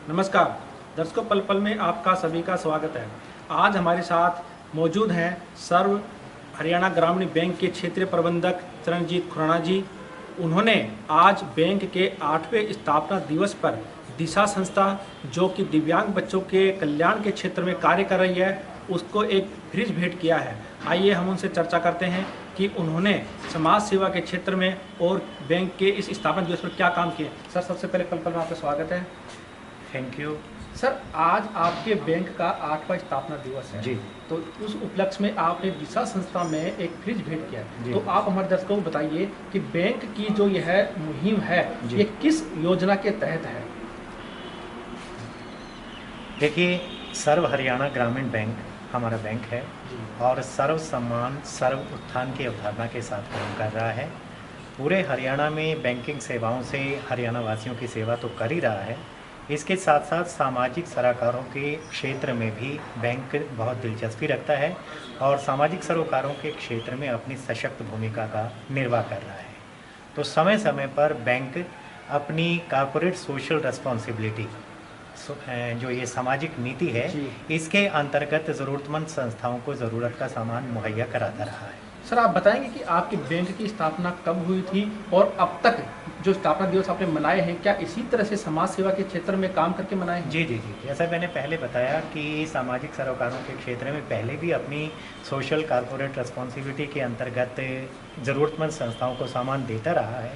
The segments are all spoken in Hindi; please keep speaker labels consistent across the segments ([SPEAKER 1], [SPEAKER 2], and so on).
[SPEAKER 1] नमस्कार दर्शकों, पल पल में आपका सभी का स्वागत है। आज हमारे साथ मौजूद हैं सर्व हरियाणा ग्रामीण बैंक के क्षेत्रीय प्रबंधक चरणजीत खुराना जी। उन्होंने आज बैंक के 8वें स्थापना दिवस पर दिशा संस्था, जो कि दिव्यांग बच्चों के कल्याण के क्षेत्र में कार्य कर रही है, उसको एक फ्रिज भेंट किया है। आइए हम उनसे चर्चा करते हैं कि उन्होंने समाज सेवा के क्षेत्र में और बैंक के इस स्थापना दिवस पर क्या काम किए। सर, सबसे पहले पल पल में आपका स्वागत है।
[SPEAKER 2] थैंक यू
[SPEAKER 1] सर, आज आपके बैंक का 8वां स्थापना दिवस है
[SPEAKER 2] जी।
[SPEAKER 1] तो उस उपलक्ष्य में आपने दिशा संस्था में एक फ्रिज भेंट किया है।
[SPEAKER 2] जी।
[SPEAKER 1] तो आप हमारे दर्शकों को बताइए कि बैंक की जो यह मुहिम है,
[SPEAKER 2] जी।
[SPEAKER 1] ये किस योजना के तहत है।
[SPEAKER 2] देखिए, सर्व हरियाणा ग्रामीण बैंक हमारा बैंक है और सर्व सम्मान सर्व उत्थान की अवधारणा के साथ काम कर रहा है। पूरे हरियाणा में बैंकिंग सेवाओं से हरियाणा वासियों की सेवा तो कर ही रहा है, इसके साथ साथ सामाजिक सरोकारों के क्षेत्र में भी बैंक बहुत दिलचस्पी रखता है और सामाजिक सरोकारों के क्षेत्र में अपनी सशक्त भूमिका का निर्वाह कर रहा है। तो समय समय पर बैंक अपनी कॉर्पोरेट सोशल रिस्पॉन्सिबिलिटी, जो ये सामाजिक नीति है, इसके अंतर्गत ज़रूरतमंद संस्थाओं को ज़रूरत का सामान मुहैया कराता रहा है।
[SPEAKER 1] सर, आप बताएंगे कि आपकी बैंक की स्थापना कब हुई थी और अब तक जो स्थापना दिवस आपने मनाए हैं, क्या इसी तरह से समाज सेवा के क्षेत्र में काम करके मनाए हैं?
[SPEAKER 2] जी जी जी, जैसा मैंने पहले बताया कि सामाजिक सरोकारों के क्षेत्र में पहले भी अपनी सोशल कॉर्पोरेट रिस्पॉन्सिबिलिटी के अंतर्गत ज़रूरतमंद संस्थाओं को सामान देता रहा है।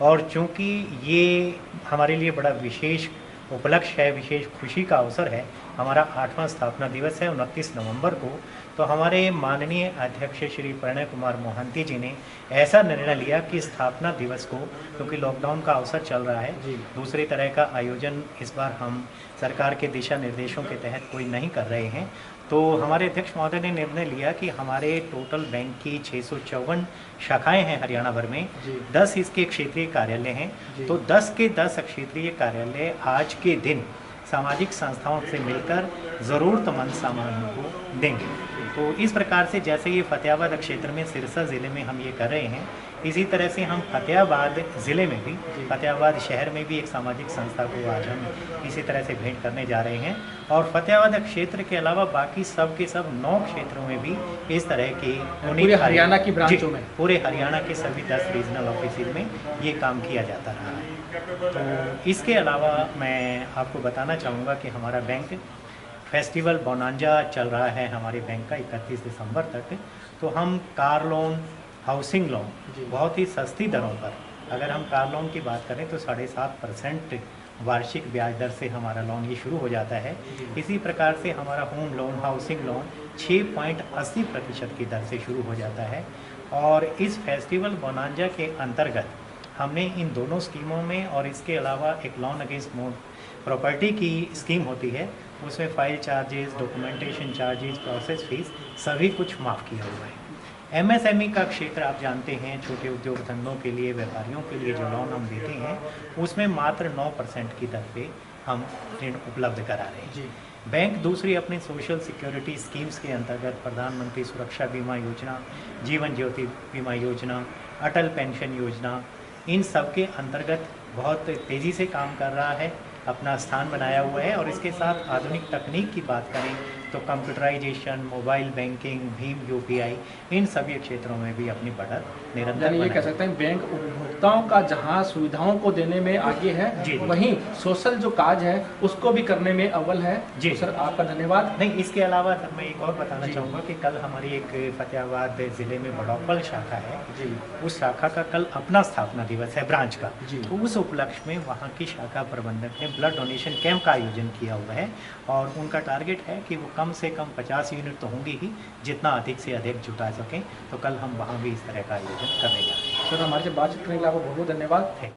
[SPEAKER 2] और चूँकि ये हमारे लिए बड़ा विशेष उपलक्ष्य है, विशेष खुशी का अवसर है, हमारा 8वां स्थापना दिवस है 29 नवंबर को, तो हमारे माननीय अध्यक्ष श्री प्रणय कुमार मोहंती जी ने ऐसा निर्णय लिया कि स्थापना दिवस को, क्योंकि लॉकडाउन का अवसर चल रहा है, दूसरी तरह का आयोजन इस बार हम सरकार के दिशा निर्देशों के तहत कोई नहीं कर रहे हैं, तो हमारे अध्यक्ष महोदय ने निर्णय लिया कि हमारे टोटल बैंक की 654 शाखाएं हैं हरियाणा भर में, 10 इसके क्षेत्रीय कार्यालय हैं, तो 10 के 10 क्षेत्रीय कार्यालय आज के दिन सामाजिक संस्थाओं से मिलकर ज़रूरतमंद सामानों को देंगे। तो इस प्रकार से जैसे ये फतेहाबाद क्षेत्र में सिरसा ज़िले में हम ये कर रहे हैं, इसी तरह से हम फतेहाबाद ज़िले में भी, फतेहाबाद शहर में भी एक सामाजिक संस्था को आज हम इसी तरह से भेंट करने जा रहे हैं। और फतेहाबाद क्षेत्र के अलावा बाकी सब के सब 9 क्षेत्रों में भी इस तरह की
[SPEAKER 1] पूरे हरियाणा की ब्रांचों में,
[SPEAKER 2] पूरे हरियाणा के सभी 10 रीजनल ऑफिस में ये काम किया जाता रहा है। तो इसके अलावा मैं आपको बताना चाहूँगा कि हमारा बैंक फेस्टिवल बोनांजा चल रहा है हमारे बैंक का 31 दिसंबर तक, तो हम कार लोन, हाउसिंग लोन बहुत ही सस्ती दरों पर, अगर हम कार लोन की बात करें तो 7.5% वार्षिक ब्याज दर से हमारा लोन ये शुरू हो जाता है। इसी प्रकार से हमारा होम लोन, हाउसिंग लोन 6.80% की दर से शुरू हो जाता है। और इस फेस्टिवल बोनांजा के अंतर्गत हमने इन दोनों स्कीमों में, और इसके अलावा एक लोन अगेंस्ट प्रॉपर्टी की स्कीम होती है, उसमें file charges, documentation charges, process fees सभी कुछ माफ़ किया हुआ है। एमएसएमई का क्षेत्र आप जानते हैं, छोटे उद्योग धंधों के लिए, व्यापारियों के लिए जो लोन हम देते हैं, उसमें मात्र 9% की दर पे हम ऋण उपलब्ध करा रहे हैं। बैंक दूसरी अपनी सोशल सिक्योरिटी स्कीम्स के अंतर्गत प्रधानमंत्री सुरक्षा बीमा योजना, जीवन ज्योति बीमा योजना, अटल पेंशन योजना, इन सब के अंतर्गत बहुत तेज़ी से काम कर रहा है, अपना स्थान बनाया हुआ है। और इसके साथ आधुनिक तकनीक की बात करें तो computerization, mobile banking, Bhim UPI, इन सभी क्षेत्रों में भी अपनी बढ़त निरंतर
[SPEAKER 1] ये कह सकते हैं बैंक उपभोक्ताओं का जहां सुविधाओं को देने में आगे है, वहीं सोशल जो काज है उसको भी करने में अव्वल है। जी सर, आपका धन्यवाद।
[SPEAKER 2] नहीं, इसके अलावा मैं एक और बताना चाहूँगा कि कल हमारी एक फतेहाबाद ज़िले में बड़ौपल शाखा है, उस शाखा का कल अपना स्थापना दिवस है ब्रांच का, तो उस उपलक्ष्य में वहाँ की शाखा प्रबंधक ने ब्लड डोनेशन कैंप का आयोजन किया हुआ है और उनका टारगेट है कि वो कम से कम 50 यूनिट तो होंगी ही, जितना अधिक से अधिक जुटा सकें। तो कल हम वहाँ भी इस तरह का आयोजन करने जा रहे हैं।
[SPEAKER 1] सर, हमारे से बातचीत करने के लिए आपको बहुत बहुत धन्यवाद।